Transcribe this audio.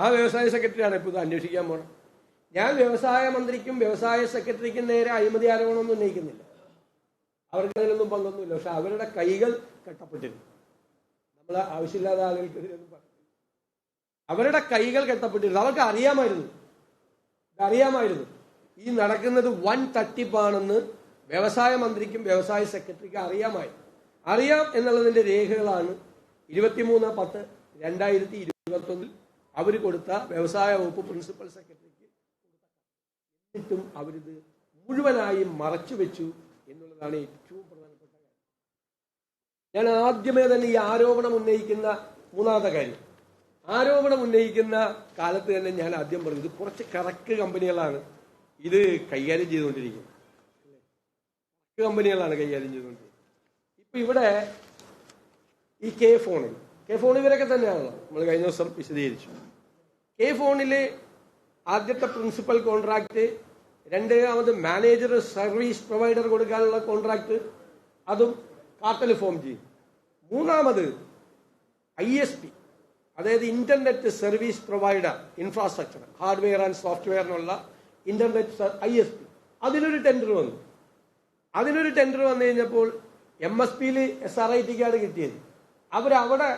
ആ വ്യവസായ സെക്രട്ടറിയാണ് ഇപ്പോൾ ഇത് അന്വേഷിക്കാൻ പോണം. ഞാൻ വ്യവസായ മന്ത്രിക്കും വ്യവസായ സെക്രട്ടറിക്കും നേരെ അഴിമതി ആരോപണമൊന്നും ഉന്നയിക്കുന്നില്ല. അവർക്ക് അതിലൊന്നും പങ്കൊന്നുമില്ല. പക്ഷെ അവരുടെ കൈകൾ കെട്ടപ്പെട്ടിരുന്നു. നമ്മൾ ആവശ്യമില്ലാത്ത ആളുകൾക്കെതിരെയൊന്നും പറഞ്ഞു. അവരുടെ കൈകൾ കെട്ടപ്പെട്ടിരുന്നു. അവർക്ക് അറിയാമായിരുന്നു ഈ നടക്കുന്നത് വൻ തട്ടിപ്പാണെന്ന് വ്യവസായ മന്ത്രിക്കും വ്യവസായ സെക്രട്ടറിക്കും അറിയാം എന്നുള്ളതിന്റെ രേഖകളാണ് 23/10/2021 അവർ കൊടുത്ത വ്യവസായ വകുപ്പ് പ്രിൻസിപ്പൽ സെക്രട്ടറിക്ക്. എന്നിട്ടും അവരിത് മുഴുവനായി മറച്ചു വെച്ചു എന്നുള്ളതാണ് ഏറ്റവും പ്രധാനപ്പെട്ട കാര്യം. ഞാൻ ആദ്യമേ തന്നെ ഈ ആരോപണം ഉന്നയിക്കുന്ന മൂന്നാമത്തെ കാര്യം, ആരോപണം ഉന്നയിക്കുന്ന കാലത്ത് തന്നെ ഞാൻ ആദ്യം പറഞ്ഞത് കുറച്ച് കറക്റ്റ് കമ്പനികളാണ് ഇത് കൈകാര്യം ചെയ്തുകൊണ്ടിരിക്കുന്നത്. ഇപ്പൊ ഇവിടെ ഈ കെ ഫോൺ ഇവരൊക്കെ തന്നെയാണല്ലോ, നമ്മൾ കഴിഞ്ഞ ദിവസം വിശദീകരിച്ചു. കെ ഫോണിലെ ആദ്യത്തെ പ്രിൻസിപ്പൽ കോൺട്രാക്ട്, രണ്ടാമത് മാനേജർ സർവീസ് പ്രൊവൈഡർ കൊടുക്കാനുള്ള കോൺട്രാക്ട്, അതും കാർട്ടൽ ഫോം ചെയ്യും. മൂന്നാമത് ISP, അതായത് internet service provider infrastructure, hardware and സോഫ്റ്റ്വെയറിനുള്ള ഇന്റർനെറ്റ് ISP, അതിനൊരു ടെൻഡർ വന്നു. വന്നു കഴിഞ്ഞപ്പോൾ MSPയിൽ SRITക്കാണ് കിട്ടിയത്. അവരവിടെ